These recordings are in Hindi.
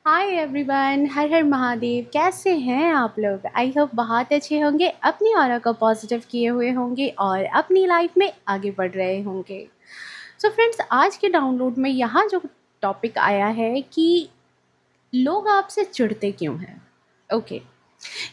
हाय एवरीवन, हर हर महादेव। कैसे हैं आप लोग? आई होप बहुत अच्छे होंगे, अपनी ऑरा को पॉजिटिव किए हुए होंगे और अपनी लाइफ में आगे बढ़ रहे होंगे। सो फ्रेंड्स, आज के डाउनलोड में यहाँ जो टॉपिक आया है कि लोग आपसे चिढ़ते क्यों हैं। ओके,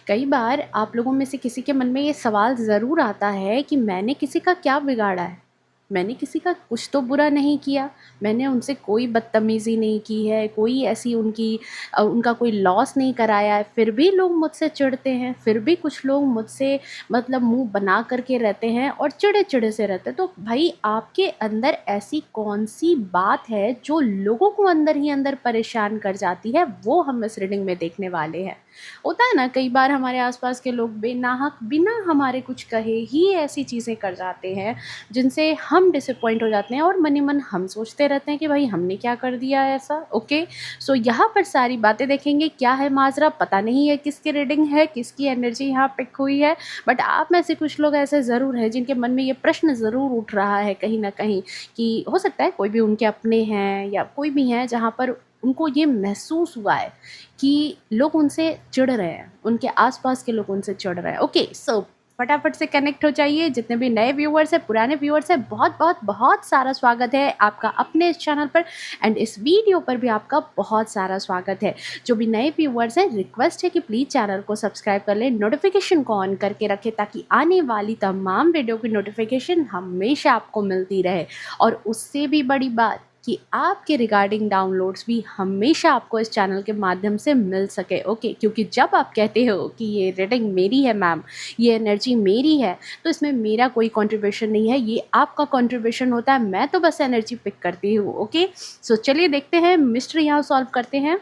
कई बार आप लोगों में से किसी के मन में ये सवाल ज़रूर आता है कि मैंने किसी का क्या बिगाड़ा है, मैंने किसी का कुछ तो बुरा नहीं किया, मैंने उनसे कोई बदतमीज़ी नहीं की है, कोई ऐसी उनका कोई लॉस नहीं कराया है, फिर भी लोग मुझसे चिढ़ते हैं, फिर भी कुछ लोग मुझसे मतलब मुंह बना करके रहते हैं और चिढ़े चिढ़े से रहते हैं। तो भाई, आपके अंदर ऐसी कौन सी बात है जो लोगों को अंदर ही अंदर परेशान कर जाती है, वो हम इस रीडिंग में देखने वाले हैं। होता है ना, कई बार हमारे आसपास के लोग बेनाहक बिना हमारे कुछ कहे ही ऐसी चीज़ें कर जाते हैं जिनसे हम डिसअपॉइंट हो जाते हैं और मन ही मन हम सोचते रहते हैं कि भाई हमने क्या कर दिया है ऐसा। ओके, सो यहाँ पर सारी बातें देखेंगे, क्या है माजरा, पता नहीं है किसकी रीडिंग है, किसकी एनर्जी यहाँ पिक हुई है। बट आप में से कुछ लोग ऐसे ज़रूर हैं जिनके मन में ये प्रश्न ज़रूर उठ रहा है कहीं ना कहीं कि हो सकता है कोई भी उनके अपने हैं या कोई भी हैं जहाँ पर उनको ये महसूस हुआ है कि लोग उनसे चिढ़ रहे हैं, उनके आसपास के लोग उनसे चिढ़ रहे हैं। ओके, सो फटाफट से कनेक्ट हो जाइए। जितने भी नए व्यूअर्स हैं, पुराने व्यूअर्स हैं, बहुत बहुत बहुत सारा स्वागत है आपका अपने इस चैनल पर एंड इस वीडियो पर भी आपका बहुत सारा स्वागत है। जो भी नए व्यूअर्स हैं, रिक्वेस्ट है कि प्लीज़ चैनल को सब्सक्राइब कर लें, नोटिफिकेशन को ऑन करके रखें ताकि आने वाली तमाम वीडियो की नोटिफिकेशन हमेशा आपको मिलती रहे। और उससे भी बड़ी बात कि आपके रिगार्डिंग डाउनलोड्स भी हमेशा आपको इस चैनल के माध्यम से मिल सके। ओके, क्योंकि जब आप कहते हो कि ये रीडिंग मेरी है मैम, ये एनर्जी मेरी है, तो इसमें मेरा कोई कंट्रीब्यूशन नहीं है, ये आपका कंट्रीब्यूशन होता है। मैं तो बस एनर्जी पिक करती हूँ। ओके, सो चलिए देखते हैं, मिस्ट्री यहाँ सॉल्व करते हैं।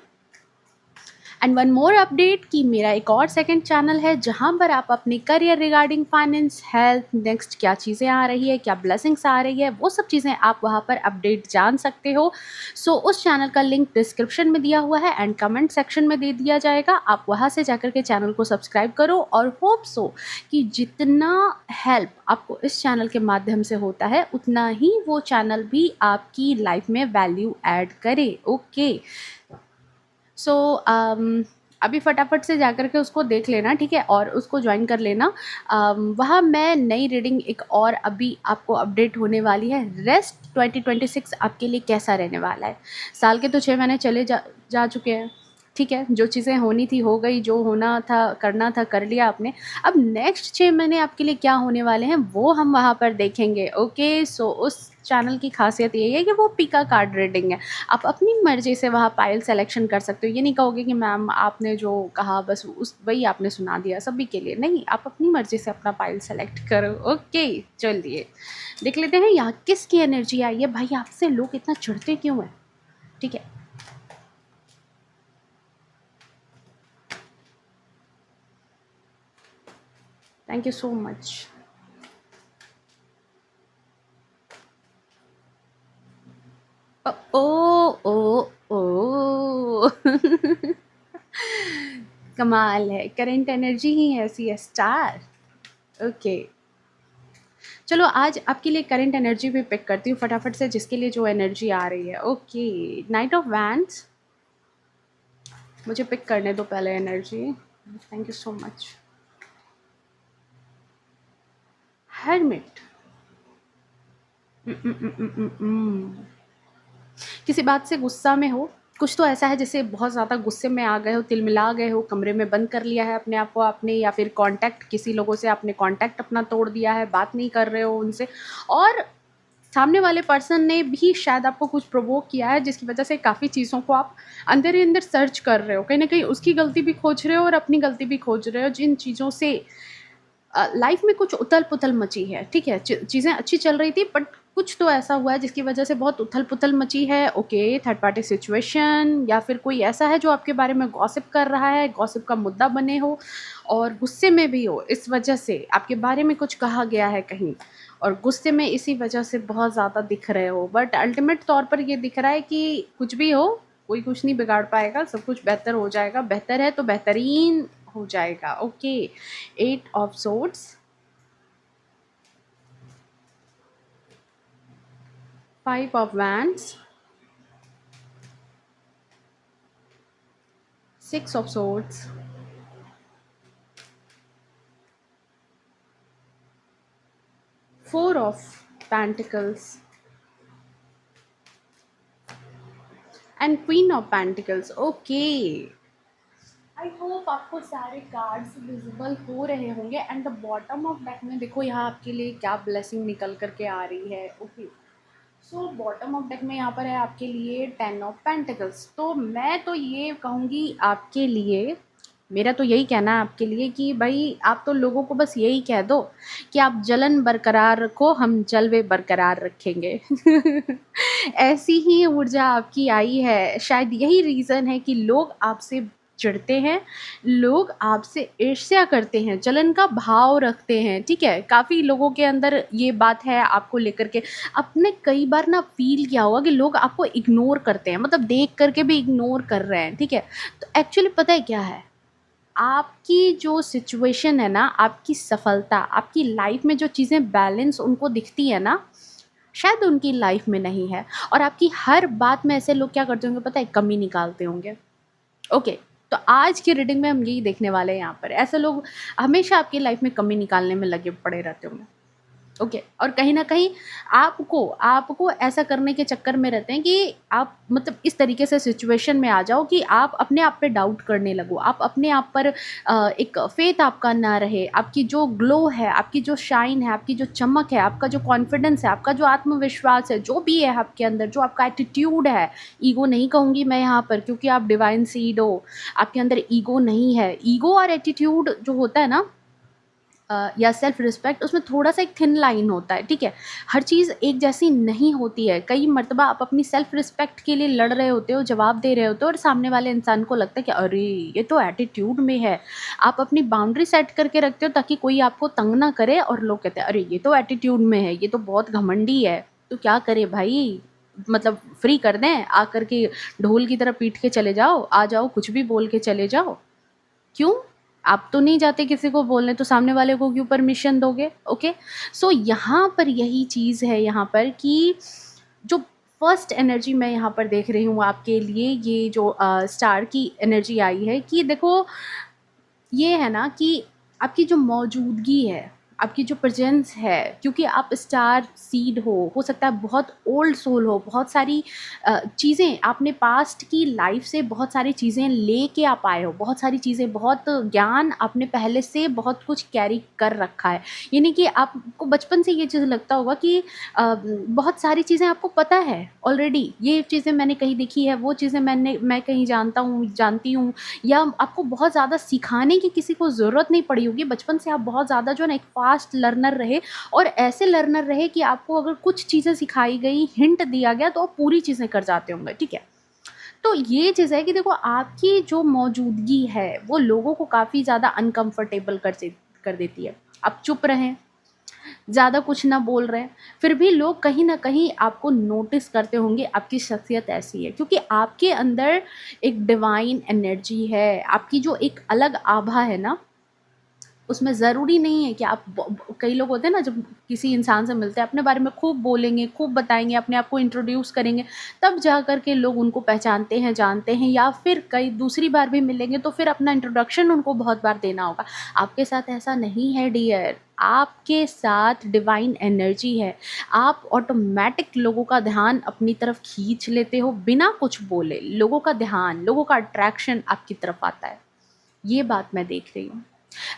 एंड वन मोर अपडेट कि मेरा एक और सेकंड चैनल है जहां पर आप अपनी career regarding finance, health, next क्या चीज़ें आ रही है, क्या ब्लेसिंग्स आ रही है, वो सब चीज़ें आप वहां पर अपडेट जान सकते हो। सो उस चैनल का लिंक डिस्क्रिप्शन में दिया हुआ है एंड कमेंट सेक्शन में दे दिया जाएगा। आप वहां से जाकर के चैनल को सब्सक्राइब करो और होप सो कि जितना हेल्प आपको इस चैनल के माध्यम से होता है उतना ही वो चैनल भी आपकी लाइफ में वैल्यू ऐड करे। ओके, सो अभी फटाफट से जाकर के उसको देख लेना, ठीक है, और उसको ज्वाइन कर लेना। वहाँ मैं नई रीडिंग एक और अभी आपको अपडेट होने वाली है। रेस्ट 2026 आपके लिए कैसा रहने वाला है। साल के तो 6 महीने चले जा चुके हैं, ठीक है, जो चीज़ें होनी थी हो गई, जो होना था करना था कर लिया आपने। अब नेक्स्ट 6 महीने आपके लिए क्या होने वाले हैं वो हम वहाँ पर देखेंगे। ओके, सो उस चैनल की खासियत यही है कि वो पिका कार्ड रीडिंग है। आप अपनी मर्ज़ी से वहाँ पाइल सेलेक्शन कर सकते हो। ये नहीं कहोगे कि मैम आपने जो कहा बस उस वही आपने सुना दिया सभी के लिए, नहीं, आप अपनी मर्ज़ी से अपना पाइल सेलेक्ट करो। ओके, चलिए देख लेते हैं यहाँ किसकी एनर्जी आई है। भाई, आपसे लोग इतना चिढ़ते क्यों हैं? ठीक है, थैंक यू सो मच। ओ ओ ओ कमाल है, करंट एनर्जी ही ऐसी है स्टार। ओके, चलो आज आपके लिए करंट एनर्जी भी पिक करती हूँ फटाफट से, जिसके लिए जो एनर्जी आ रही है। ओके, नाइट ऑफ वैंड्स, मुझे पिक करने दो पहले energy. Thank you so much. Hermit, किसी बात से गुस्सा में हो, कुछ तो ऐसा है जैसे बहुत ज़्यादा गुस्से में आ गए हो, तिलमिला गए हो, कमरे में बंद कर लिया है अपने आप को आपने, या फिर कांटेक्ट किसी लोगों से आपने कांटेक्ट अपना तोड़ दिया है, बात नहीं कर रहे हो उनसे, और सामने वाले पर्सन ने भी शायद आपको कुछ प्रोवोक किया है जिसकी वजह से काफ़ी चीज़ों को आप अंदर ही अंदर सर्च कर रहे हो, कहीं ना कहीं उसकी गलती भी खोज रहे हो और अपनी गलती भी खोज रहे हो, जिन चीज़ों से लाइफ में कुछ उथल पुथल मची है। ठीक है, चीज़ें अच्छी चल रही थी बट कुछ तो ऐसा हुआ है जिसकी वजह से बहुत उथल पुथल मची है। ओके, थर्ड पार्टी सिचुएशन या फिर कोई ऐसा है जो आपके बारे में गॉसिप कर रहा है, गॉसिप का मुद्दा बने हो और गुस्से में भी हो, इस वजह से आपके बारे में कुछ कहा गया है कहीं और गुस्से में इसी वजह से बहुत ज़्यादा दिख रहे हो। बट अल्टीमेट तौर पर ये दिख रहा है कि कुछ भी हो, कोई कुछ नहीं बिगाड़ पाएगा, सब कुछ बेहतर हो जाएगा, बेहतर है तो बेहतरीन हो जाएगा। Okay, 8 of swords, 5 of wands, six of swords, four of pentacles and queen of pentacles. Okay, I hope आपको सारे कार्ड्स विजिबल हो रहे होंगे। And the bottom of deck में देखो यहाँ आपके लिए क्या ब्लेसिंग निकल करके आ रही है। Okay, so bottom of deck में यहाँ पर है आपके लिए टेन ऑफ पेंटिकल्स। तो मैं तो ये कहूँगी आपके लिए, मेरा तो यही कहना है आपके लिए कि भाई आप तो लोगों को बस यही कह दो कि आप जलन बरकरार रखो, हम जलवे बरकरार रखेंगे। ऐसी ही ऊर्जा आपकी आई है। शायद यही रीज़न है कि लोग आपसे चिढ़ते हैं, लोग आपसे ईर्ष्या करते हैं, जलन का भाव रखते हैं। ठीक है, काफ़ी लोगों के अंदर ये बात है आपको लेकर के। आपने कई बार ना फील किया होगा कि लोग आपको इग्नोर करते हैं, मतलब देख करके भी इग्नोर कर रहे हैं। ठीक है, तो एक्चुअली पता है क्या है, आपकी जो सिचुएशन है ना, आपकी सफलता, आपकी लाइफ में जो चीज़ें बैलेंस उनको दिखती है ना, शायद उनकी लाइफ में नहीं है। और आपकी हर बात में ऐसे लोग क्या करते होंगे पता है, कमी निकालते होंगे। ओके, तो आज की रीडिंग में हम यही देखने वाले हैं। यहाँ पर ऐसे लोग हमेशा आपकी लाइफ में कमी निकालने में लगे पड़े रहते होंगे। ओके, और कहीं ना कहीं आपको आपको ऐसा करने के चक्कर में रहते हैं कि आप मतलब इस तरीके से सिचुएशन में आ जाओ कि आप अपने आप पे डाउट करने लगो, आप अपने आप पर एक फेथ आपका ना रहे। आपकी जो ग्लो है, आपकी जो शाइन है, आपकी जो चमक है, आपका जो कॉन्फिडेंस है, आपका जो आत्मविश्वास है, जो भी है आपके अंदर, जो आपका एटीट्यूड है, ईगो नहीं कहूँगी मैं यहाँ पर क्योंकि आप डिवाइन सीड हो, आपके अंदर ईगो नहीं है। ईगो और एटीट्यूड जो होता है ना, या सेल्फ रिस्पेक्ट, उसमें थोड़ा सा एक थिन लाइन होता है। ठीक है, हर चीज़ एक जैसी नहीं होती है। कई मर्तबा आप अपनी सेल्फ रिस्पेक्ट के लिए लड़ रहे होते हो, जवाब दे रहे होते हो, और सामने वाले इंसान को लगता है कि अरे ये तो एटीट्यूड में है। आप अपनी बाउंड्री सेट करके रखते हो ताकि कोई आपको तंग ना करे, और लोग कहते हैं अरे ये तो एटीट्यूड में है, ये तो बहुत घमंडी है। तो क्या करे भाई, मतलब फ्री कर दें, आकर के ढोल की तरह पीट के चले जाओ, आ जाओ कुछ भी बोल के चले जाओ। क्यों? आप तो नहीं जाते किसी को बोलने, तो सामने वाले को क्यों परमिशन दोगे? ओके, सो यहाँ पर यही चीज़ है यहाँ पर कि जो फर्स्ट एनर्जी मैं यहाँ पर देख रही हूँ आपके लिए, ये जो स्टार की एनर्जी आई है कि देखो ये है ना कि आपकी जो मौजूदगी है, आपकी जो प्रेजेंस है, क्योंकि आप स्टार सीड हो सकता है बहुत ओल्ड सोल हो, बहुत सारी चीज़ें आपने पास्ट की लाइफ से बहुत सारी चीज़ें लेके आप आए हो, बहुत सारी चीज़ें, बहुत ज्ञान आपने पहले से बहुत कुछ कैरी कर रखा है। यानी कि आपको बचपन से ये चीज़ लगता होगा कि बहुत सारी चीज़ें आपको पता है ऑलरेडी, ये चीज़ें मैंने कहीं देखी है, वो चीज़ें मैं कहीं जानती हूँ, या आपको बहुत ज़्यादा सिखाने की किसी को ज़रूरत नहीं पड़ी होगी। बचपन से आप बहुत ज़्यादा जो है ना एक फास्ट लर्नर रहे, और ऐसे लर्नर रहे कि आपको अगर कुछ चीज़ें सिखाई गई, हिंट दिया गया, तो आप पूरी चीज़ें कर जाते होंगे। ठीक है, तो ये चीज़ है कि देखो आपकी जो मौजूदगी है वो लोगों को काफ़ी ज़्यादा अनकंफर्टेबल कर देती है। आप चुप रहें, ज़्यादा कुछ ना बोल रहे हैं, फिर भी लोग कहीं ना कहीं आपको नोटिस करते होंगे। आपकी शख्सियत ऐसी है क्योंकि आपके अंदर एक डिवाइन एनर्जी है, आपकी जो एक अलग आभा है ना, उसमें ज़रूरी नहीं है कि आप कई लोग होते हैं ना, जब किसी इंसान से मिलते हैं अपने बारे में खूब बोलेंगे, खूब बताएंगे, अपने आप को इंट्रोड्यूस करेंगे, तब जा कर के लोग उनको पहचानते हैं, जानते हैं, या फिर कई दूसरी बार भी मिलेंगे तो फिर अपना इंट्रोडक्शन उनको बहुत बार देना होगा। आपके साथ ऐसा नहीं है डियर, आपके साथ डिवाइन एनर्जी है। आप ऑटोमेटिक लोगों का ध्यान अपनी तरफ खींच लेते हो बिना कुछ बोले। लोगों का ध्यान, लोगों का अट्रैक्शन आपकी तरफ आता है, ये बात मैं देख रही हूँ।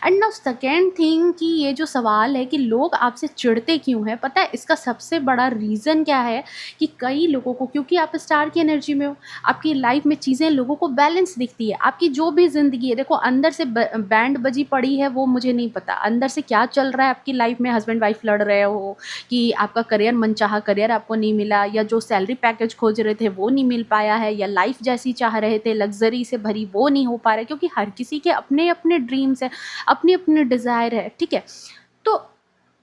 एंड नाउ सेकेंड थिंग कि ये जो सवाल है कि लोग आपसे चिढ़ते क्यों हैं, पता है इसका सबसे बड़ा रीज़न क्या है कि कई लोगों को, क्योंकि आप स्टार की एनर्जी में हो, आपकी लाइफ में चीज़ें लोगों को बैलेंस दिखती है। आपकी जो भी ज़िंदगी है, देखो अंदर से बैंड बजी पड़ी है वो मुझे नहीं पता, अंदर से क्या चल रहा है आपकी लाइफ में, हस्बैंड वाइफ लड़ रहे हो कि आपका करियर, मनचाहा करियर आपको नहीं मिला, या जो सैलरी पैकेज खोज रहे थे वो नहीं मिल पाया है, या लाइफ जैसी चाह रहे थे लग्जरी से भरी वो नहीं हो पा रहा है, क्योंकि हर किसी के अपने अपने ड्रीम्स हैं, अपनी अपनी डिज़ायर है। ठीक है, तो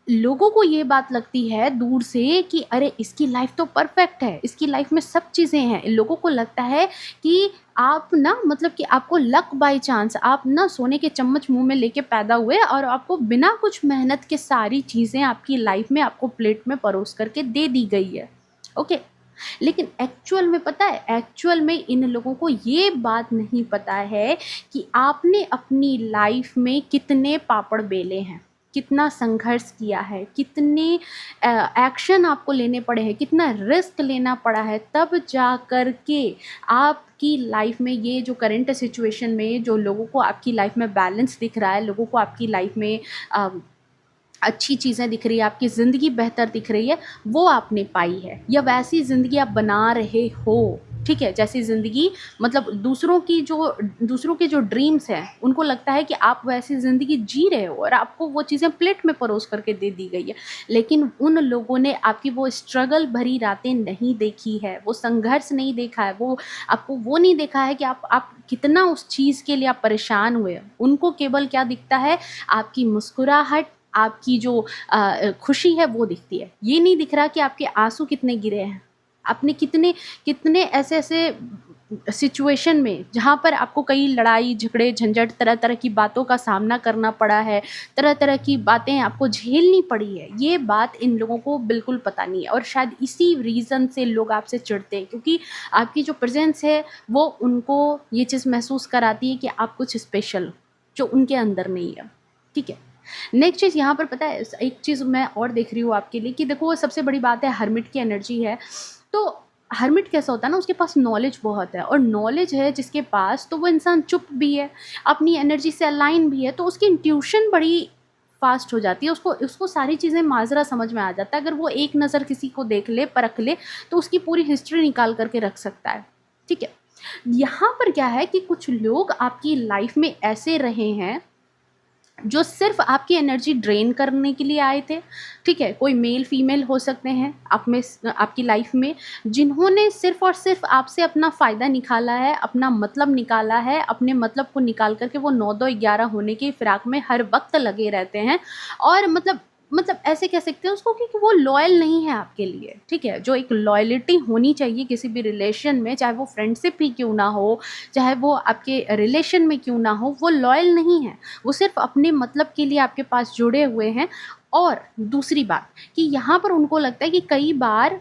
लोगों को ये बात लगती है दूर से कि अरे इसकी लाइफ तो परफेक्ट है, इसकी लाइफ में सब चीज़ें हैं। लोगों को लगता है कि आप ना, मतलब कि आपको लक बाय चांस, आप ना सोने के चम्मच मुंह में लेके पैदा हुए और आपको बिना कुछ मेहनत के सारी चीज़ें आपकी लाइफ में आपको प्लेट में परोस करके दे दी गई है। ओके, लेकिन एक्चुअल में पता है, एक्चुअल में इन लोगों को ये बात नहीं पता है कि आपने अपनी लाइफ में कितने पापड़ बेले हैं, कितना संघर्ष किया है, कितने एक्शन आपको लेने पड़े हैं, कितना रिस्क लेना पड़ा है, तब जा कर के आपकी लाइफ में ये जो करंट सिचुएशन में जो लोगों को आपकी लाइफ में बैलेंस दिख रहा है, लोगों को आपकी लाइफ में अच्छी चीज़ें दिख रही है, आपकी ज़िंदगी बेहतर दिख रही है, वो आपने पाई है, या वैसी ज़िंदगी आप बना रहे हो। ठीक है, जैसी ज़िंदगी मतलब दूसरों के जो ड्रीम्स हैं, उनको लगता है कि आप वैसी ज़िंदगी जी रहे हो और आपको वो चीज़ें प्लेट में परोस करके दे दी गई है, लेकिन उन लोगों ने आपकी वो स्ट्रगल भरी रातें नहीं देखी है, वो संघर्ष नहीं देखा है, वो आपको वो नहीं देखा है कि आप कितना उस चीज़ के लिए आप परेशान हुए। उनको केवल क्या दिखता है, आपकी मुस्कुराहट, आपकी जो खुशी है वो दिखती है। ये नहीं दिख रहा कि आपके आंसू कितने गिरे हैं, आपने कितने कितने ऐसे सिचुएशन में जहाँ पर आपको कई लड़ाई झगड़े झंझट तरह तरह की बातों का सामना करना पड़ा है, तरह तरह की बातें आपको झेलनी पड़ी है, ये बात इन लोगों को बिल्कुल पता नहीं है। और शायद इसी रीज़न से लोग आपसे चिढ़ते हैं, क्योंकि आपकी जो प्रेजेंस है वो उनको ये चीज़ महसूस कराती है कि आप कुछ स्पेशल जो उनके अंदर नहीं है। ठीक है, नेक्स्ट चीज़ यहाँ पर पता है, एक चीज़ मैं और देख रही हूँ आपके लिए कि देखो सबसे बड़ी बात है हर्मिट की एनर्जी है। तो हर्मिट कैसा होता है ना, उसके पास नॉलेज बहुत है, और नॉलेज है जिसके पास तो वो इंसान चुप भी है, अपनी एनर्जी से अलाइन भी है, तो उसकी इंट्यूशन बड़ी फास्ट हो जाती है, उसको उसको सारी चीज़ें माजरा समझ में आ जाता है। अगर वो एक नज़र किसी को देख ले, परख ले, तो उसकी पूरी हिस्ट्री निकाल करके रख सकता है। ठीक है, यहाँ पर क्या है कि कुछ लोग आपकी लाइफ में ऐसे रहे हैं जो सिर्फ आपकी एनर्जी ड्रेन करने के लिए आए थे। ठीक है, कोई मेल फीमेल हो सकते हैं आप में, आपकी लाइफ में, जिन्होंने सिर्फ और सिर्फ आपसे अपना फ़ायदा निकाला है, अपना मतलब निकाला है, अपने मतलब को निकाल करके वो 9-2-11 होने की फिराक में हर वक्त लगे रहते हैं। और मतलब ऐसे कह सकते हैं उसको कि वो लॉयल नहीं है आपके लिए। ठीक है, जो एक लॉयल्टी होनी चाहिए किसी भी रिलेशन में, चाहे वो फ्रेंडशिप ही क्यों ना हो, चाहे वो आपके रिलेशन में क्यों ना हो, वो लॉयल नहीं है, वो सिर्फ अपने मतलब के लिए आपके पास जुड़े हुए हैं। और दूसरी बात कि यहाँ पर उनको लगता है कि कई बार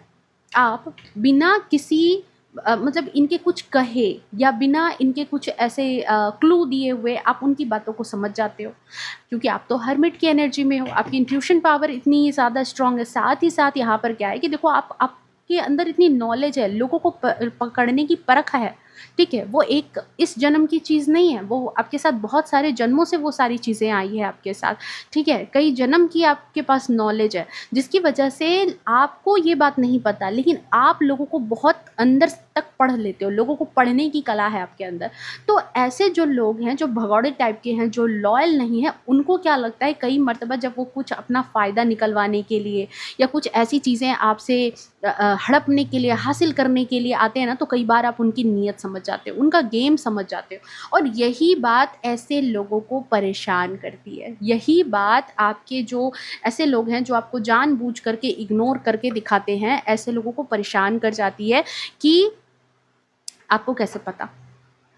आप बिना किसी मतलब इनके कुछ कहे या बिना इनके कुछ ऐसे क्लू दिए हुए आप उनकी बातों को समझ जाते हो, क्योंकि आप तो हर्मिट की एनर्जी में हो, आपकी इंट्यूशन पावर इतनी ज़्यादा स्ट्रांग है। साथ ही साथ यहाँ पर क्या है कि देखो आपके अंदर इतनी नॉलेज है, लोगों को पकड़ने की परख है। ठीक है, वो एक इस जन्म की चीज़ नहीं है, वो आपके साथ बहुत सारे जन्मों से वो सारी चीज़ें आई है आपके साथ। ठीक है, कई जन्म की आपके पास नॉलेज है, जिसकी वजह से आपको ये बात नहीं पता, लेकिन आप लोगों को बहुत अंदर तक पढ़ लेते हो, लोगों को पढ़ने की कला है आपके अंदर। तो ऐसे जो लोग हैं, जो भगौड़े टाइप के हैं, जो लॉयल नहीं है, उनको क्या लगता है कई मर्तबा जब वो कुछ अपना फ़ायदा निकलवाने के लिए या कुछ ऐसी चीज़ें आपसे हड़पने के लिए, हासिल करने के लिए आते हैं ना, तो कई बार आप उनकी नीयत समझ जाते हो, उनका गेम समझ जाते हो। और यही बात ऐसे लोगों को परेशान करती है। यही बात आपके जो ऐसे लोग हैं जो आपको जानबूझ करके इग्नोर करके दिखाते हैं, ऐसे लोगों को परेशान कर जाती है कि आपको कैसे पता।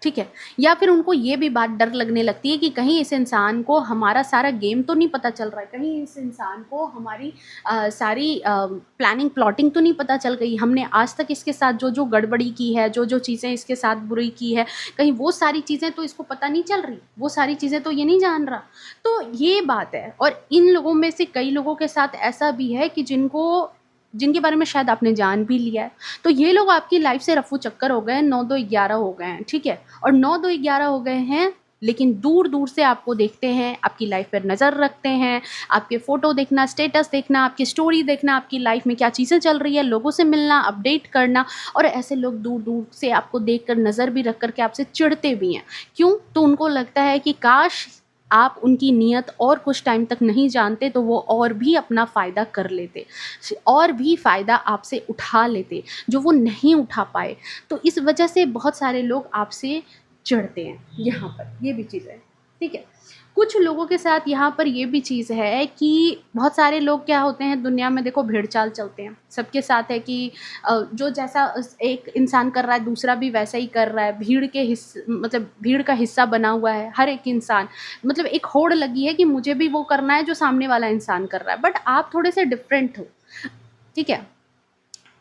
ठीक है, या फिर उनको ये भी बात डर लगने लगती है कि कहीं इस इंसान को हमारा सारा गेम तो नहीं पता चल रहा है, कहीं इस इंसान को हमारी सारी प्लानिंग प्लॉटिंग तो नहीं पता चल गई, हमने आज तक इसके साथ जो जो गड़बड़ी की है, जो जो चीज़ें इसके साथ बुरी की है, कहीं वो सारी चीज़ें तो इसको पता नहीं चल रही, वो सारी चीज़ें तो ये नहीं जान रहा। तो ये बात है। और इन लोगों में से कई लोगों के साथ ऐसा भी है कि जिनके बारे में शायद आपने जान भी लिया है, तो ये लोग आपकी लाइफ से रफू चक्कर हो गए हैं, 9-2-11 हो गए हैं। ठीक है, और 9-2-11 हो गए हैं, लेकिन दूर दूर से आपको देखते हैं, आपकी लाइफ पर नज़र रखते हैं, आपके फ़ोटो देखना, स्टेटस देखना, आपकी स्टोरी देखना, आपकी लाइफ में क्या चीज़ें चल रही है, लोगों से मिलना, अपडेट करना। और ऐसे लोग दूर दूर से आपको देख कर, नज़र भी रख करके आपसे चिढ़ते भी हैं। क्यों? तो उनको लगता है कि काश आप उनकी नीयत और कुछ टाइम तक नहीं जानते, तो वो और भी अपना फ़ायदा कर लेते, और भी फ़ायदा आपसे उठा लेते, जो वो नहीं उठा पाए। तो इस वजह से बहुत सारे लोग आपसे चिढ़ते हैं। यहाँ पर ये भी चीज़ है। ठीक है, कुछ लोगों के साथ यहाँ पर ये भी चीज़ है कि बहुत सारे लोग क्या होते हैं दुनिया में, देखो भेड़-चाल चलते हैं। सबके साथ है कि जो जैसा एक इंसान कर रहा है, दूसरा भी वैसा ही कर रहा है। मतलब भीड़ का हिस्सा बना हुआ है हर एक इंसान। मतलब एक होड़ लगी है कि मुझे भी वो करना है जो सामने वाला इंसान कर रहा है, बट आप थोड़े से डिफरेंट हो। ठीक है?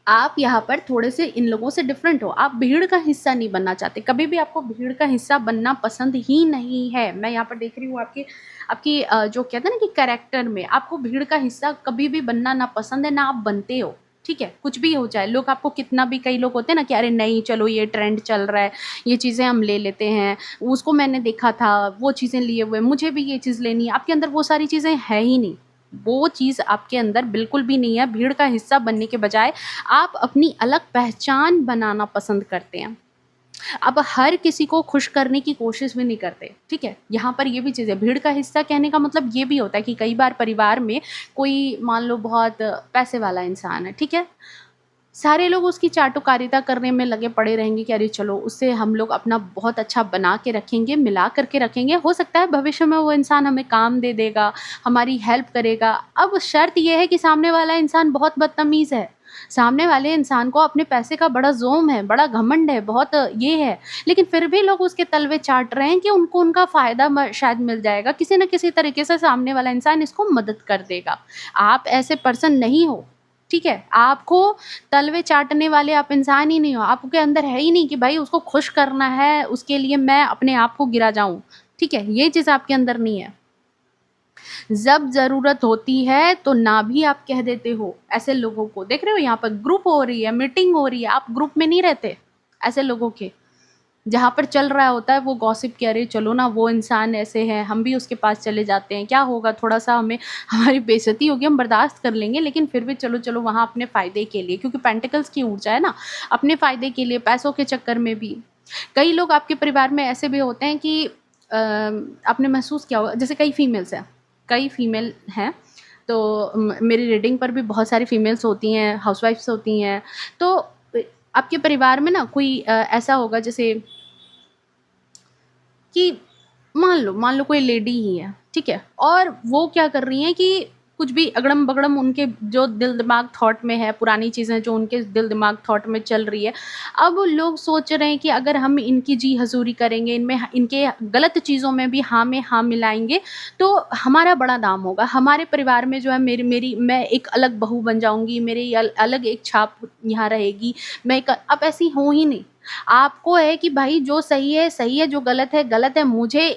आप यहाँ पर थोड़े से इन लोगों से डिफरेंट हो, आप भीड़ का हिस्सा नहीं बनना चाहते, कभी भी आपको भीड़ का हिस्सा बनना पसंद ही नहीं है। मैं यहाँ पर देख रही हूँ आपकी आपकी जो कहते हैं ना कि कैरेक्टर में आपको भीड़ का हिस्सा कभी भी बनना ना पसंद है, ना आप बनते हो। ठीक है, कुछ भी हो जाए, लोग आपको कितना भी, कई लोग होते हैं ना कि अरे नहीं चलो ये ट्रेंड चल रहा है, ये चीज़ें हम ले लेते हैं, उसको मैंने देखा था वो चीज़ें लिए हुए, मुझे भी ये चीज़ लेनी है। आपके अंदर वो सारी चीज़ें है ही नहीं, वो चीज़ आपके अंदर बिल्कुल भी नहीं है। भीड़ का हिस्सा बनने के बजाय आप अपनी अलग पहचान बनाना पसंद करते हैं। अब हर किसी को खुश करने की कोशिश भी नहीं करते, ठीक है? यहाँ पर ये भी चीज़ है, भीड़ का हिस्सा कहने का मतलब ये भी होता है कि कई बार परिवार में कोई मान लो बहुत पैसे वाला इंसान है, ठीक है? सारे लोग उसकी चाटुकारिता करने में लगे पड़े रहेंगे कि अरे चलो उससे हम लोग अपना बहुत अच्छा बना के रखेंगे, मिला करके रखेंगे, हो सकता है भविष्य में वो इंसान हमें काम दे देगा, हमारी हेल्प करेगा। अब शर्त ये है कि सामने वाला इंसान बहुत बदतमीज़ है, सामने वाले इंसान को अपने पैसे का बड़ा ज़ोम है, बड़ा घमंड है, बहुत ये है, लेकिन फिर भी लोग उसके तलवे चाट रहे हैं कि उनको उनका फ़ायदा शायद मिल जाएगा, किसी न किसी तरीके से सामने वाला इंसान इसको मदद कर देगा। आप ऐसे पर्सन नहीं हो, ठीक है? आपको तलवे चाटने वाले आप इंसान ही नहीं हो, आपके अंदर है ही नहीं कि भाई उसको खुश करना है, उसके लिए मैं अपने आप को गिरा जाऊँ, ठीक है? ये चीज़ आपके अंदर नहीं है। जब ज़रूरत होती है तो ना भी आप कह देते हो ऐसे लोगों को। देख रहे हो यहाँ पर ग्रुप हो रही है, मीटिंग हो रही है, आप ग्रुप में नहीं रहते ऐसे लोगों के। जहाँ पर चल रहा होता है वो गॉसिप कि अरे चलो ना वो इंसान ऐसे है, हम भी उसके पास चले जाते हैं, क्या होगा, थोड़ा-सा हमें हमारी बेइज़्ज़ती होगी, हम बर्दाश्त कर लेंगे, लेकिन फिर भी चलो वहाँ अपने फ़ायदे के लिए, क्योंकि पेंटिकल्स की ऊर्जा है ना, अपने फ़ायदे के लिए, पैसों के चक्कर में भी। कई लोग आपके परिवार में ऐसे भी होते हैं कि आपने महसूस किया होगा, जैसे कई फीमेल्स हैं, कई फीमेल हैं, तो मेरी रीडिंग पर भी बहुत सारी फीमेल्स होती हैं, हाउसवाइफ्स होती हैं, तो आपके परिवार में ना कोई ऐसा होगा जैसे कि मान लो कोई लेडी ही है, ठीक है? और वो क्या कर रही हैं कि कुछ भी अगड़म-बगड़म उनके जो दिल-दिमाग थॉट में है, पुरानी चीज़ें जो उनके दिल-दिमाग थॉट में चल रही है। अब लोग सोच रहे हैं कि अगर हम इनकी जी हज़ूरी करेंगे, इनके गलत चीज़ों में भी हाँ में हाँ मिलाएँगे, तो हमारा बड़ा नाम होगा। हमारे परिवार में जो है मेरी मेरी मैं एक अलग बहू बन जाऊँगी, मेरी अलग एक छाप यहाँ रहेगी। मैं एक अब ऐसी हूँ ही नहीं। आपको है कि भाई जो सही है, जो गलत है गलत है, मुझे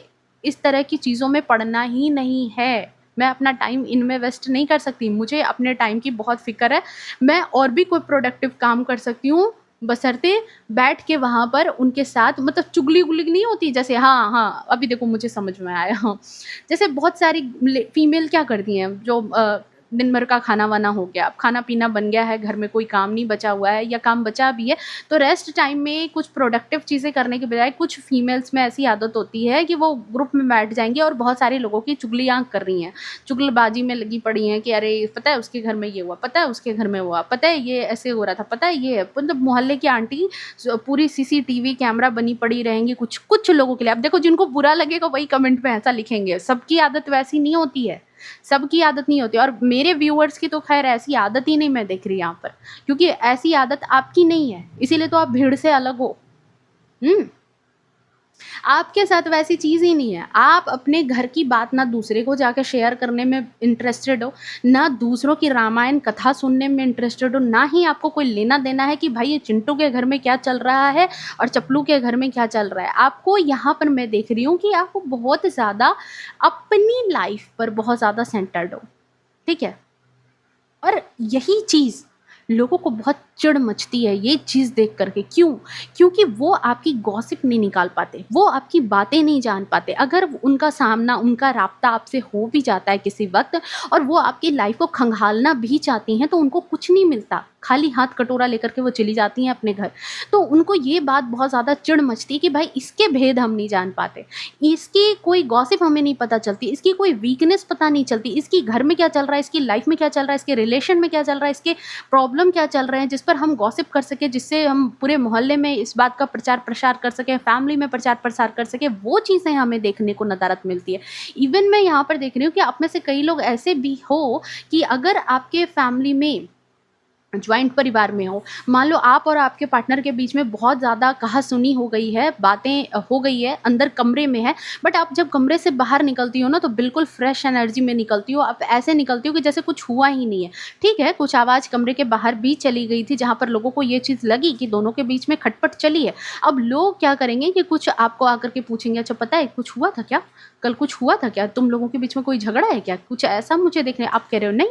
इस तरह की चीज़ों में पड़ना ही नहीं है। मैं अपना टाइम इनमें वेस्ट नहीं कर सकती, मुझे अपने टाइम की बहुत फ़िक्र है। मैं और भी कोई प्रोडक्टिव काम कर सकती हूँ, बशर्ते बैठ के वहाँ पर उनके साथ, मतलब चुगली-वुगली नहीं होती जैसे, हाँ, अभी देखो मुझे समझ में आया। हाँ, जैसे बहुत सारी फीमेल क्या करती हैं जो दिन भर का खाना-वाना हो गया, अब खाना-पीना बन गया है, घर में कोई काम नहीं बचा हुआ है या काम बचा भी है, तो रेस्ट टाइम में कुछ प्रोडक्टिव चीज़ें करने के बजाय कुछ फीमेल्स में ऐसी आदत होती है कि वो ग्रुप में बैठ जाएँगी और बहुत सारे लोगों की चुगलियाँ कर रही हैं। चुगलबाजी में लगी पड़ी हैं कि अरे पता है उसके घर में ये हुआ, पता है उसके घर में हुआ, पता है ये ऐसे हो रहा था, पता है ये, मतलब मोहल्ले की आंटी पूरी सीसीटीवी कैमरा बनी पड़ी रहेंगी कुछ कुछ लोगों के लिए। अब देखो जिनको बुरा लगेगा वही कमेंट में ऐसा लिखेंगे, सबकी आदत वैसी नहीं होती है। सबकी आदत नहीं होती, और मेरे व्यूअर्स की तो खैर ऐसी आदत ही नहीं मैं देख रही यहाँ पर, क्योंकि ऐसी आदत आपकी नहीं है, इसीलिए तो आप भीड़ से अलग हो। हुँ। आपके साथ वैसी चीज़ ही नहीं है। आप अपने घर की बात ना दूसरे को जाके शेयर करने में इंटरेस्टेड हो, ना दूसरों की रामायण कथा सुनने में इंटरेस्टेड हो, ना ही आपको कोई लेना-देना है कि भाई ये चिंटू के घर में क्या चल रहा है और चप्पू के घर में क्या चल रहा है। आपको यहाँ पर मैं देख रही हूँ कि आप बहुत ज़्यादा अपनी लाइफ़ पर बहुत ज़्यादा सेंटर्ड हो, ठीक है? और यही चीज़ लोगों को बहुत चिढ़ मचती है ये चीज़ देख कर के। क्यों? क्योंकि वो आपकी गॉसिप नहीं निकाल पाते, वो आपकी बातें नहीं जान पाते। अगर उनका सामना, उनका राब्ता आपसे हो भी जाता है किसी वक़्त और वो आपकी लाइफ़ को खंगालना भी चाहती हैं, तो उनको कुछ नहीं मिलता। खाली हाथ कटोरा लेकर के वो चली जाती हैं अपने घर। तो उनको ये बात बहुत ज़्यादा चिढ़ मचती है कि भाई इसके भेद हम नहीं जान पाते, इसकी कोई गॉसिप हमें नहीं पता चलती, इसकी कोई वीकनेस पता नहीं चलती, इसकी घर में क्या चल रहा है, इसकी लाइफ़ में क्या चल रहा है, इसके रिलेशन में क्या चल रहा है, इसके प्रॉब्लम क्या चल रहे हैं, जिस पर हम गॉसिप कर सकें, जिससे हम पूरे मोहल्ले में इस बात का प्रचार-प्रसार कर सकें, फैमिली में प्रचार-प्रसार कर सकें, वो चीज़ें हमें देखने को नदारत मिलती है। इवन मैं यहाँ पर देख रही हूँ कि आप में से कई लोग ऐसे भी हो कि अगर आपके फैमिली में ज्वाइंट परिवार में हो, मान लो आप और आपके पार्टनर के बीच में बहुत ज़्यादा कहा-सुनी हो गई है, बातें हो गई है, अंदर कमरे में है, बट आप जब कमरे से बाहर निकलती हो ना, तो बिल्कुल फ्रेश एनर्जी में निकलती हो, आप ऐसे निकलती हो कि जैसे कुछ हुआ ही नहीं है। ठीक है, कुछ आवाज़ कमरे के बाहर भी चली गई थी, जहाँ पर लोगों को ये चीज़ लगी कि दोनों के बीच में खटपट चली है। अब लोग क्या करेंगे कि कुछ आपको आकर के पूछेंगे, "अच्छा पता है कुछ हुआ था क्या? कल कुछ हुआ था क्या? तुम लोगों के बीच में कोई झगड़ा है क्या? कुछ ऐसा मुझे देखने" आप कह रहे हो, "नहीं,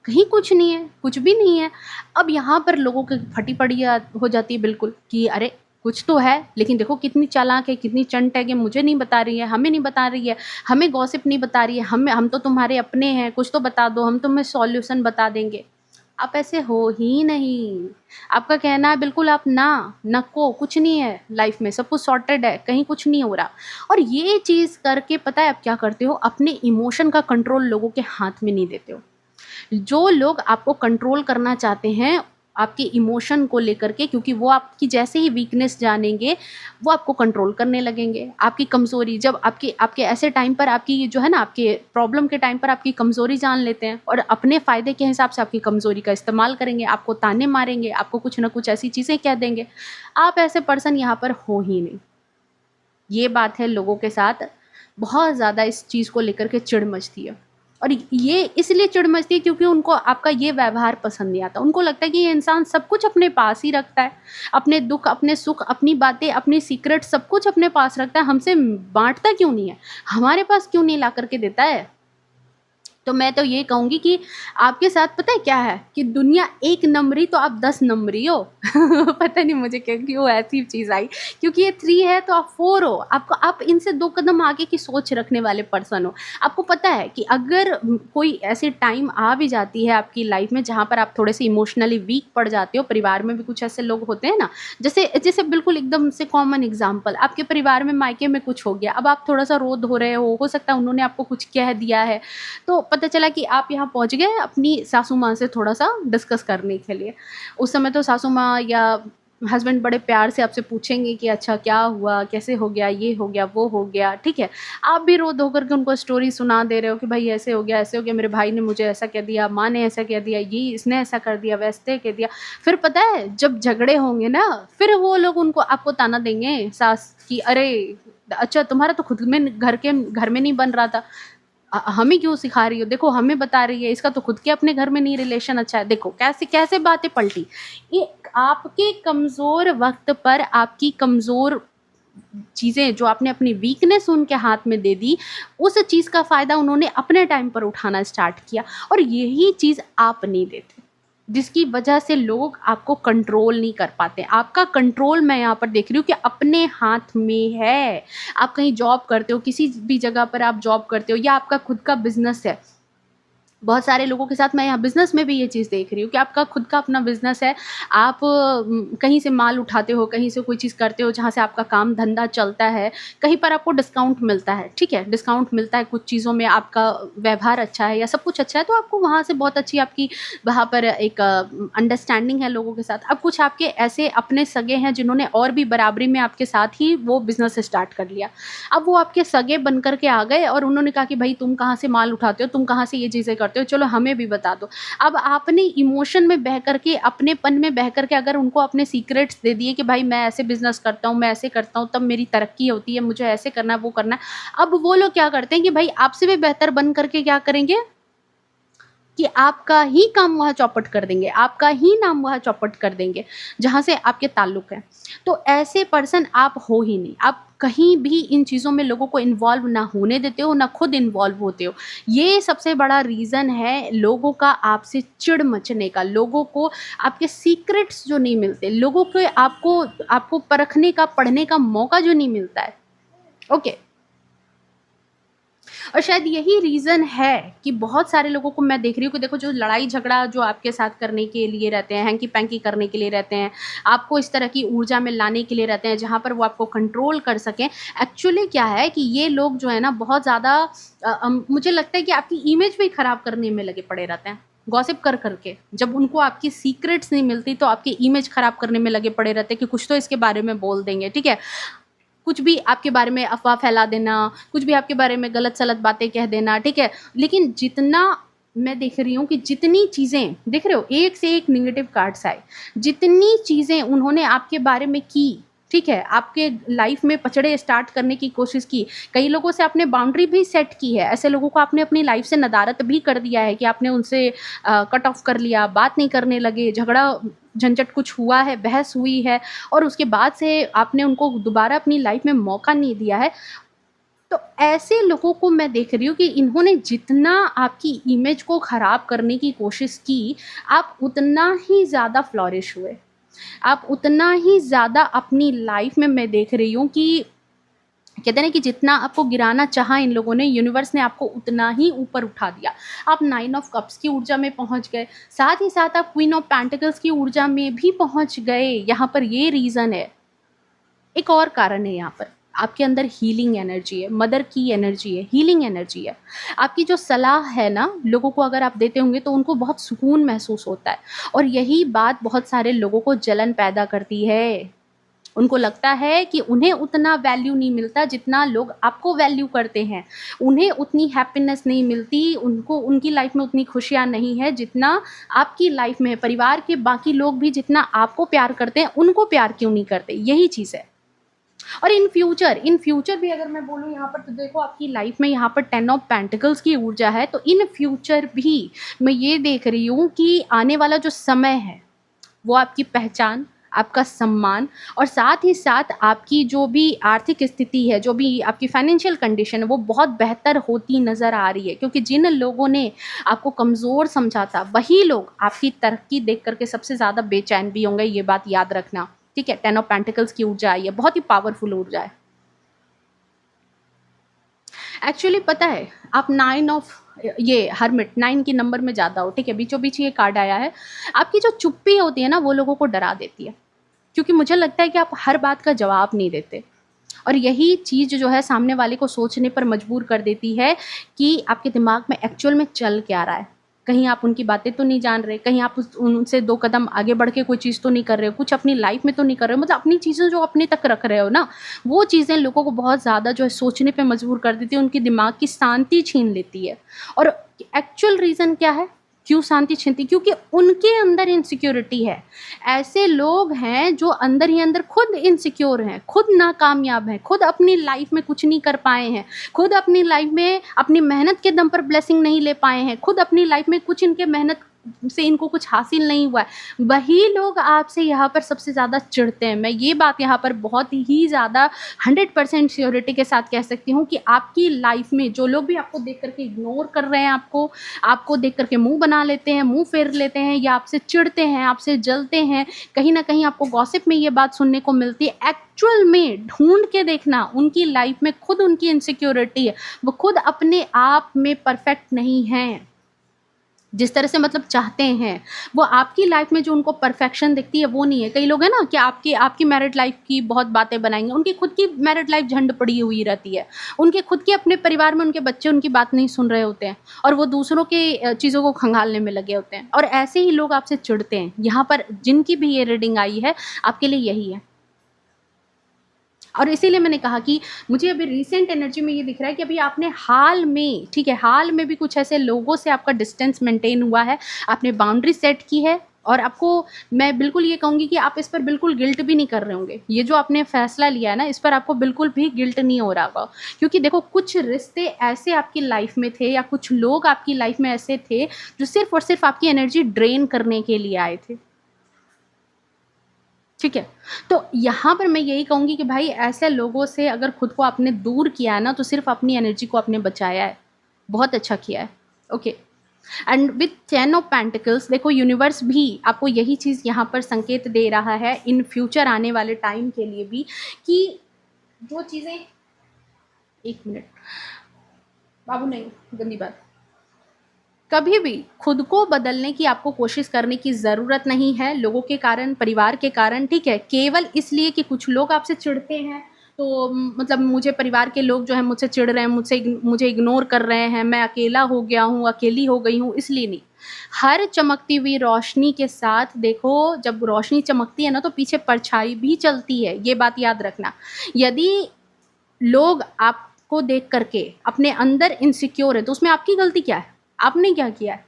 कहीं कुछ नहीं है, कुछ भी नहीं है।" अब यहाँ पर लोगों की फटी पड़ी हो जाती है बिल्कुल कि अरे! कुछ तो है, लेकिन देखो कितनी चालाक है, कितनी चंट है कि मुझे नहीं बता रही है, हमें नहीं बता रही है, हमें गॉसिप नहीं बता रही है, हम तो तुम्हारे अपने हैं, कुछ तो बता दो, हम तुम्हें सॉल्यूशन बता देंगे। आप ऐसे हो ही नहीं। आपका कहना है बिल्कुल आप ना, नको, कुछ नहीं है लाइफ़ में, सब कुछ सॉर्टेड है, कहीं कुछ नहीं हो रहा। और ये चीज़ करके पता है आप क्या करते हो? अपने इमोशन का कंट्रोल लोगों के हाथ में नहीं देते हो। जो लोग आपको कंट्रोल करना चाहते हैं आपके इमोशन को लेकर के, क्योंकि वो आपकी जैसे ही वीकनेस जानेंगे वो आपको कंट्रोल करने लगेंगे। आपकी कमज़ोरी जब आपके आपके ऐसे टाइम पर आपकी जो है ना, आपके प्रॉब्लम के टाइम पर आपकी कमज़ोरी जान लेते हैं और अपने फ़ायदे के हिसाब से आपकी कमज़ोरी का इस्तेमाल करेंगे, आपको ताने मारेंगे, आपको कुछ ना कुछ ऐसी चीज़ें कह देंगे। आप ऐसे पर्सन यहाँ पर हो ही नहीं। ये बात है, लोगों के साथ बहुत ज़्यादा इस चीज़ को लेकर के चिढ़ मचती है। और ये इसलिए चिढ़ मचती है क्योंकि उनको आपका ये व्यवहार पसंद नहीं आता। उनको लगता है कि ये इंसान सब कुछ अपने पास ही रखता है। अपने दुःख, अपने सुख, अपनी बातें, अपनी सीक्रेट सब कुछ अपने पास रखता है, हमसे बाँटता क्यों नहीं है? हमारे पास क्यों नहीं ला कर के देता है? तो मैं तो ये कहूँगी कि आपके साथ पता है क्या है कि दुनिया 1 नंबरी तो आप 10 नंबरी हो। पता नहीं मुझे क्यों ऐसी चीज़ आई, क्योंकि ये 3 है तो आप 4 हो। आपको आप इनसे 2 कदम आगे की सोच रखने वाले पर्सन हो। आपको पता है कि अगर कोई ऐसी टाइम आ भी जाती है आपकी लाइफ़ में जहाँ पर आप थोड़े-से इमोशनली वीक पड़ जाते हो, परिवार में भी कुछ ऐसे लोग होते हैं ना, जैसे जैसे बिल्कुल एकदम से कॉमन एग्ज़ाम्पल, आपके परिवार में मायके में कुछ हो गया, अब आप थोड़ा-सा रो-धो रहे हो सकता है उन्होंने आपको कुछ कह दिया है, तो पता चला कि आप यहाँ पहुँच गए अपनी सासू माँ से थोड़ा-सा डिस्कस करने के लिए। उस समय तो सासू माँ या हस्बैंड बड़े प्यार से आपसे पूछेंगे कि अच्छा क्या हुआ? कैसे हो गया? ये हो गया, वो हो गया, ठीक है? आप भी रो-धो कर के उनको स्टोरी सुना दे रहे हो कि भाई ऐसे हो गया, मेरे भाई ने मुझे ऐसा कह दिया, माँ ने ऐसा कह दिया, ये इसने ऐसा कर दिया, वैसे कह दिया। फिर पता है जब झगड़े होंगे ना, फिर वो लोग उनको आपको ताना देंगे सास कि अरे! अच्छा तुम्हारा तो खुद में घर में नहीं बन रहा था। हमें क्यों सिखा रही हो? देखो हमें बता रही है, इसका तो खुद के अपने घर में नहीं रिलेशन अच्छा है। देखो कैसे कैसे बातें पलटी। ये आपके कमज़ोर वक़्त पर आपकी कमज़ोर चीज़ें जो आपने अपनी वीकनेस उनके हाथ में दे दी, उस चीज़ का फ़ायदा उन्होंने अपने टाइम पर उठाना स्टार्ट किया और यही चीज़ आप नहीं देते। जिसकी वजह से लोग आपको कंट्रोल नहीं कर पाते। आपका कंट्रोल मैं यहाँ पर देख रही हूँ कि अपने हाथ में है। आप कहीं जॉब करते हो, किसी भी जगह पर आप जॉब करते हो या आपका खुद का बिज़नेस है। बहुत सारे लोगों के साथ मैं यहाँ बिज़नेस में भी ये चीज़ देख रही हूँ कि आपका खुद का अपना बिज़नेस है। आप कहीं से माल उठाते हो, कहीं से कोई चीज़ करते हो जहाँ से आपका काम-धंधा चलता है। कहीं पर आपको डिस्काउंट मिलता है, ठीक है? डिस्काउंट मिलता है, कुछ चीज़ों में आपका व्यवहार अच्छा है या सब कुछ अच्छा है, तो आपको वहाँ से बहुत अच्छी आपकी वहाँ पर एक अंडरस्टैंडिंग है लोगों के साथ। अब कुछ आपके ऐसे अपने सगे हैं जिन्होंने और भी बराबरी में आपके साथ ही वो बिज़नेस स्टार्ट कर लिया। अब वो आपके सगे बन कर के आ गए और उन्होंने कहा कि भाई तुम कहाँ से माल उठाते हो, तुम कहाँ से ये चीज़ें करते हो, चलो हमें भी बता दो। अब आपने इमोशन में बह कर के, अपनेपन में बह कर के अगर उनको अपने सीक्रेट्स दे दिए कि भाई मैं ऐसे बिज़नेस करता हूँ, मैं ऐसे करता हूँ, तब मेरी तरक्की होती है, मुझे ऐसे करना है, वो करना है। अब वो लोग क्या करते हैं कि भाई आपसे भी बेहतर बन कर के क्या करेंगे कि आपका ही काम वहाँ चौपट कर देंगे, आपका ही नाम वहाँ चौपट कर देंगे, जहाँ से आपके ताल्लुक हैं। तो ऐसे पर्सन आप हो ही नहीं। आप कहीं भी इन चीज़ों में लोगों को इन्वॉल्व ना होने देते हो, ना खुद इन्वॉल्व होते हो। ये सबसे बड़ा रीज़न है लोगों का आपसे चिढ़ मचने का, लोगों को आपके सीक्रेट्स जो नहीं मिलते, लोगों के आपको आपको परखने का, पढ़ने का मौका जो नहीं मिलता है। ओके। और शायद यही रीज़न है कि बहुत सारे लोगों को मैं देख रही हूँ कि देखो जो लड़ाई झगड़ा जो आपके साथ करने के लिए रहते हैं, हैंकी-पैंकी करने के लिए रहते हैं, आपको इस तरह की ऊर्जा में लाने के लिए रहते हैं जहाँ पर वो आपको कंट्रोल कर सकें। एक्चुअली क्या है कि ये लोग जो है ना बहुत ज़्यादा मुझे लगता है कि आपकी इमेज भी खराब करने में लगे पड़े रहते हैं। गॉसिप कर के। जब उनको आपकी सीक्रेट्स नहीं मिलती तो आपकी इमेज खराब करने में लगे पड़े रहते हैं कि कुछ तो इसके बारे में बोल देंगे, ठीक है? कुछ भी आपके बारे में अफ़वाह फैला देना, कुछ भी आपके बारे में गलत-सलत बातें कह देना, ठीक है? लेकिन जितना मैं देख रही हूँ कि जितनी चीज़ें देख रहे हो, एक से एक नेगेटिव कार्ड्स आए, जितनी चीज़ें उन्होंने आपके बारे में की, ठीक है, आपके लाइफ में पचड़े स्टार्ट करने की कोशिश की, कई लोगों से आपने बाउंड्री भी सेट की है, ऐसे लोगों को आपने अपनी लाइफ से नदारत भी कर दिया है कि आपने उनसे कट ऑफ कर लिया, बात नहीं करने लगे, झगड़ा झंझट कुछ हुआ है, बहस हुई है और उसके बाद से आपने उनको दोबारा अपनी लाइफ में मौका नहीं दिया है। तो ऐसे लोगों को मैं देख रही हूँ कि इन्होंने जितना आपकी इमेज को ख़राब करने की कोशिश की, आप उतना ही ज़्यादा फ्लॉरिश हुए। आप उतना ही ज़्यादा अपनी लाइफ में मैं देख रही हूँ कि कहते हैं ना कि जितना आपको गिराना चाहा इन लोगों ने, यूनिवर्स ने आपको उतना ही ऊपर उठा दिया। आप 9 ऑफ कप्स की ऊर्जा में पहुँच गए, साथ ही साथ आप क्वीन ऑफ पेंटिकल्स की ऊर्जा में भी पहुँच गए। यहाँ पर ये रीज़न है, एक और कारण है यहाँ पर, आपके अंदर हीलिंग एनर्जी है, मदर की एनर्जी है, हीलिंग एनर्जी है। आपकी जो सलाह है ना, लोगों को अगर आप देते होंगे तो उनको बहुत सुकून महसूस होता है और यही बात बहुत सारे लोगों को जलन पैदा करती है। उनको लगता है कि उन्हें उतना वैल्यू नहीं मिलता जितना लोग आपको वैल्यू करते हैं। उन्हें उतनी हैप्पीनेस नहीं मिलती, उनको उनकी लाइफ में उतनी खुशियाँ नहीं है जितना आपकी लाइफ में है। परिवार के बाकी लोग भी जितना आपको प्यार करते हैं, उनको प्यार क्यों नहीं करते? यही चीज़ है। और इन फ्यूचर भी अगर मैं बोलूँ यहाँ पर, तो देखो आपकी लाइफ में यहाँ पर 10 ऑफ पेंटिकल्स की ऊर्जा है, तो इन फ्यूचर भी मैं ये देख रही हूँ कि आने वाला जो समय है वो आपकी पहचान, आपका सम्मान और साथ ही साथ आपकी जो भी आर्थिक स्थिति है, जो भी आपकी फाइनेंशियल कंडीशन है, वो बहुत बेहतर होती नज़र आ रही है। क्योंकि जिन लोगों ने आपको कमज़ोर समझा था, वही लोग आपकी तरक्की देख करके सबसे ज़्यादा बेचैन भी होंगे, ये बात याद रखना, ठीक है। 10 ऑफ पेंटिकल्स की ऊर्जा आई है, बहुत ही पावरफुल ऊर्जा है। एक्चुअली पता है, आप 9 ऑफ ये हर्मिट 9 की नंबर में ज़्यादा हो, ठीक है, बीचों बीच ये कार्ड आया है। आपकी जो चुप्पी होती है ना, वो लोगों को डरा देती है, क्योंकि मुझे लगता है कि आप हर बात का जवाब नहीं देते और यही चीज़ जो है सामने वाले को सोचने पर मजबूर कर देती है कि आपके दिमाग में एक्चुअल में चल क्या रहा है। कहीं आप उनकी बातें तो नहीं जान रहे, कहीं आप उनसे 2 कदम आगे बढ़ के कोई चीज़ तो नहीं कर रहे हो, कुछ अपनी लाइफ में तो नहीं कर रहे हो, मतलब अपनी चीज़ें जो अपने तक रख रहे हो ना, वो चीज़ें लोगों को बहुत ज़्यादा जो है सोचने पे मजबूर कर देती है, उनके दिमाग की शांति छीन लेती है। और एक्चुअल रीज़न क्या है, क्यों शांति छीनती? क्योंकि उनके अंदर इनसिक्योरिटी है। ऐसे लोग हैं जो अंदर ही अंदर खुद इनसिक्योर हैं, खुद नाकामयाब हैं, खुद अपनी लाइफ में कुछ नहीं कर पाए हैं, खुद अपनी लाइफ में अपनी मेहनत के दम पर ब्लेसिंग नहीं ले पाए हैं, खुद अपनी लाइफ में कुछ इनके मेहनत से इनको कुछ हासिल नहीं हुआ है। वही लोग आपसे यहाँ पर सबसे ज़्यादा चिढ़ते हैं। मैं ये बात यहाँ पर बहुत ही ज़्यादा 100% श्योरिटी के साथ कह सकती हूँ कि आपकी लाइफ में जो लोग भी आपको देख करके इग्नोर कर रहे हैं, आपको देख करके मुंह बना लेते हैं, मुंह फेर लेते हैं या आपसे चिढ़ते हैं, आपसे जलते हैं, कहीं ना कहीं आपको गॉसिप में ये बात सुनने को मिलती है। एक्चुअल में ढूंढ के देखना, उनकी लाइफ में खुद उनकी इनसिक्योरिटी है, वो खुद अपने आप में परफेक्ट नहीं है जिस तरह से मतलब चाहते हैं। वो आपकी लाइफ में जो उनको परफेक्शन दिखती है वो नहीं है। कई लोग हैं ना कि आपकी आपकी मैरिड लाइफ की बहुत बातें बनाएंगे, उनकी खुद की मैरिड लाइफ झंड पड़ी हुई रहती है, उनके खुद के अपने परिवार में उनके बच्चे उनकी बात नहीं सुन रहे होते हैं और वो दूसरों के चीज़ों को खंगालने में लगे होते हैं, और ऐसे ही लोग आपसे चिढ़ते हैं। यहाँ पर जिनकी भी ये रीडिंग आई है, आपके लिए यही है। और इसीलिए मैंने कहा कि मुझे अभी रीसेंट एनर्जी में ये दिख रहा है कि अभी आपने हाल में, ठीक है, हाल में भी कुछ ऐसे लोगों से आपका डिस्टेंस मेंटेन हुआ है, आपने बाउंड्री सेट की है और आपको मैं बिल्कुल ये कहूँगी कि आप इस पर बिल्कुल गिल्ट भी नहीं कर रहे होंगे। ये जो आपने फैसला लिया है ना, इस पर आपको बिल्कुल भी गिल्ट नहीं हो रहा होगा, क्योंकि देखो कुछ रिश्ते ऐसे आपकी लाइफ में थे या कुछ लोग आपकी लाइफ में ऐसे थे जो सिर्फ और सिर्फ आपकी एनर्जी ड्रेन करने के लिए आए थे, ठीक है। तो यहाँ पर मैं यही कहूँगी कि भाई ऐसे लोगों से अगर खुद को आपने दूर किया है ना, तो सिर्फ अपनी एनर्जी को आपने बचाया है, बहुत अच्छा किया है। Okay, and with 10 of pentacles, देखो यूनिवर्स भी आपको यही चीज़ यहाँ पर संकेत दे रहा है इन फ्यूचर आने वाले टाइम के लिए भी, कि जो चीज़ें, एक मिनट बाबू, नहीं गंदी बात, कभी भी खुद को बदलने की आपको कोशिश करने की ज़रूरत नहीं है लोगों के कारण, परिवार के कारण, ठीक है। केवल इसलिए कि कुछ लोग आपसे चिढ़ते हैं, तो मतलब मुझे परिवार के लोग जो हैं मुझसे चिढ़ रहे हैं, मुझे इग्नोर कर रहे हैं, मैं अकेला हो गया हूँ, अकेली हो गई हूँ, इसलिए नहीं। हर चमकती हुई रोशनी के साथ देखो, जब रोशनी चमकती है ना, तो पीछे परछाई भी चलती है, ये बात याद रखना। यदि लोग आपको देख करके अपने अंदर इनसिक्योर है, तो उसमें आपकी गलती क्या है? आपने क्या किया है?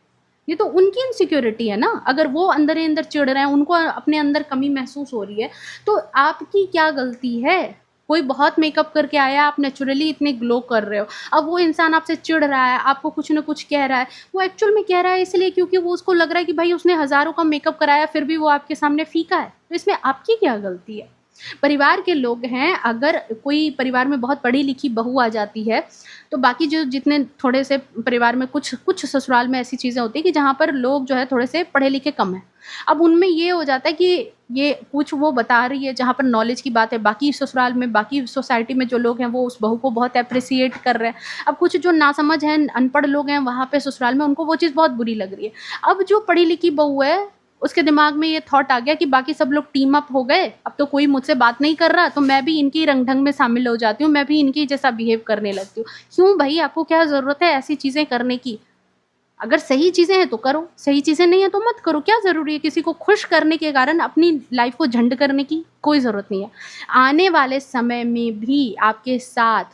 ये तो उनकी इनसिक्योरिटी है ना। अगर वो अंदर ही अंदर चिढ़ रहे हैं, उनको अपने अंदर कमी महसूस हो रही है, तो आपकी क्या गलती है? कोई बहुत मेकअप करके आया, आप नेचुरली इतने ग्लो कर रहे हो, अब वो इंसान आपसे चिढ़ रहा है, आपको कुछ ना कुछ कह रहा है, वो एक्चुअल में कह रहा है इसलिए क्योंकि वो उसको लग रहा है कि भाई उसने हज़ारों का मेकअप कराया फिर भी वो आपके सामने फीका है, तो इसमें आपकी क्या गलती है? परिवार के लोग हैं, अगर कोई परिवार में बहुत पढ़ी लिखी बहू आ जाती है, तो बाकी जो जितने थोड़े से परिवार में कुछ कुछ ससुराल में ऐसी चीज़ें होती हैं कि जहाँ पर लोग जो है थोड़े से पढ़े लिखे कम हैं। अब उनमें ये हो जाता है कि ये कुछ वो बता रही है जहाँ पर नॉलेज की बात है, बाकी ससुराल में, बाकी सोसाइटी में जो लोग हैं वो उस बहू को बहुत एप्रिसिएट कर रहे हैं। अब कुछ जो नासमझ हैं, अनपढ़ लोग हैं वहाँ पे ससुराल में, उनको वो चीज़ बहुत बुरी लग रही है। अब जो पढ़ी लिखी बहू है, उसके दिमाग में ये थॉट आ गया कि बाकी सब लोग टीम अप हो गए, अब तो कोई मुझसे बात नहीं कर रहा, तो मैं भी इनकी रंग-ढंग में शामिल हो जाती हूँ, मैं भी इनकी जैसा बिहेव करने लगती हूँ। क्यों भई, आपको क्या ज़रूरत है ऐसी चीज़ें करने की? अगर सही चीज़ें हैं तो करो, सही चीज़ें नहीं है तो मत करो। क्या ज़रूरी है किसी को खुश करने के कारण अपनी लाइफ़ को झंड करने की? कोई ज़रूरत नहीं है। आने वाले समय में भी आपके साथ,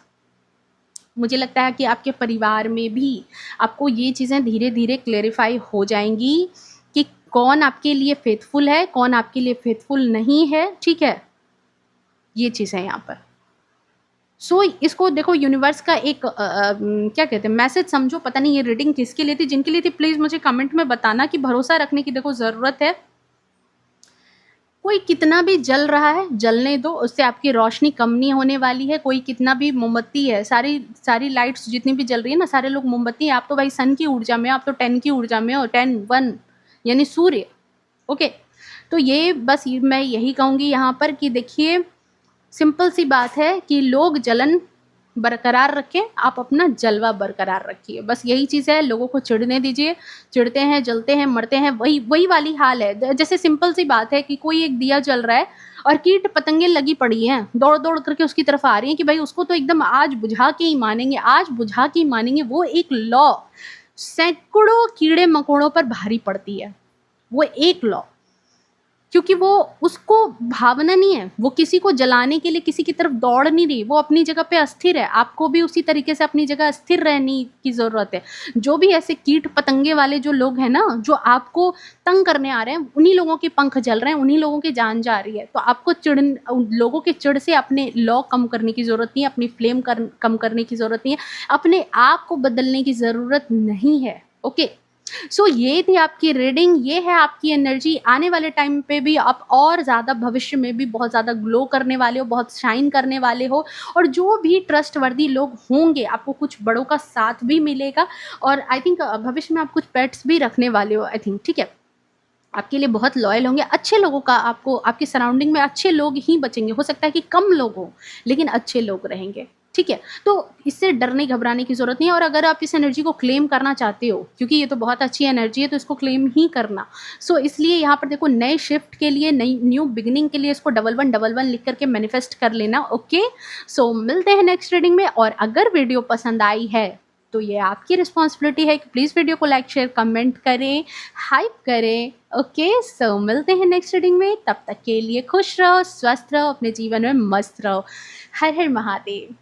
मुझे लगता है कि आपके परिवार में भी आपको ये चीज़ें धीरे-धीरे क्लेरिफ़ाई हो जाएँगी कि कौन आपके लिए फ़ेथफुल है, कौन आपके लिए फ़ेथफुल नहीं है, ठीक है? ये चीज़ है यहाँ पर। सो इसको देखो, यूनिवर्स का एक क्या कहते हैं, मैसेज समझो। पता नहीं ये रीडिंग किसके लिए थी, जिनके लिए थी प्लीज़ मुझे कमेंट में बताना कि भरोसा रखने की देखो ज़रूरत है। कोई कितना भी जल रहा है, जलने दो, उससे आपकी रोशनी कम नहीं होने वाली है। कोई कितना भी मोमबत्ती है, सारी लाइट्स जितनी भी जल रही है ना, सारे लोग मोमबत्ती हैं, आप तो भाई सन की ऊर्जा में हो, आप तो 10 की ऊर्जा में हो, 10 1 यानी सूर्य, ओके। तो ये बस मैं यही कहूँगी यहाँ पर कि देखिए, सिंपल सी बात है कि लोग जलन बरकरार रखें, आप अपना जलवा बरकरार रखिए, बस यही चीज़ है। लोगों को चिढ़ने दीजिए, चिढ़ते हैं, जलते हैं, मरते हैं, वही वही वाली हाल है। जैसे सिंपल सी बात है कि कोई एक दिया जल रहा है और कीट पतंगे लगी पड़ी हैं, दौड़-दौड़ करके उसकी तरफ आ रही हैं कि भाई उसको तो एकदम आज बुझा के ही मानेंगे, आज बुझा के ही मानेंगे। वो एक लॉ सैकड़ों कीड़े-मकोड़ों पर भारी पड़ती है, वो एक लॉ, क्योंकि वो उसको भावना नहीं है, वो किसी को जलाने के लिए किसी की तरफ दौड़ नहीं रही, वो अपनी जगह पे अस्थिर है। आपको भी उसी तरीके से अपनी जगह अस्थिर रहने की ज़रूरत है। जो भी ऐसे कीट पतंगे वाले जो लोग हैं ना, जो आपको तंग करने आ रहे हैं, उन्हीं लोगों के पंख जल रहे हैं, उन्हीं लोगों की जान जा रही है। तो आपको लोगों के चिढ़ से अपने लॉ कम करने की ज़रूरत नहीं है, अपनी फ्लेम कम करने की ज़रूरत नहीं है, अपने आप को बदलने की ज़रूरत नहीं है, ओके। सो ये थी आपकी रीडिंग, ये है आपकी एनर्जी। आने वाले टाइम पे भी आप और ज़्यादा, भविष्य में भी बहुत ज़्यादा ग्लो करने वाले हो, बहुत शाइन करने वाले हो, और जो भी ट्रस्टवर्दी लोग होंगे, आपको कुछ बड़ों का साथ भी मिलेगा। और आई थिंक भविष्य में आप कुछ पेट्स भी रखने वाले हो, आई थिंक, ठीक है। आपके लिए बहुत लॉयल होंगे, अच्छे लोगों का आपको, आपकी सराउंडिंग में अच्छे लोग ही बचेंगे। हो सकता है कि कम लोग हों, लेकिन अच्छे लोग रहेंगे, ठीक है। तो इससे डरने घबराने की ज़रूरत नहीं है। और अगर आप इस एनर्जी को क्लेम करना चाहते हो, क्योंकि ये तो बहुत अच्छी एनर्जी है, तो इसको क्लेम ही करना। सो इसलिए यहाँ पर देखो, नए शिफ्ट के लिए, नई न्यू बिगिनिंग के लिए इसको 1111 लिख करके मैनिफेस्ट कर लेना, ओके। सो मिलते हैं नेक्स्ट रीडिंग में। और अगर वीडियो पसंद आई है तो ये आपकी रिस्पॉन्सिबिलिटी है कि प्लीज़ वीडियो को लाइक, शेयर, कमेंट करें, हाइप करें, ओके। सो मिलते हैं नेक्स्ट रीडिंग में, तब तक के लिए खुश रहो, स्वस्थ रहो, अपने जीवन में मस्त रहो। हर हर महादेव।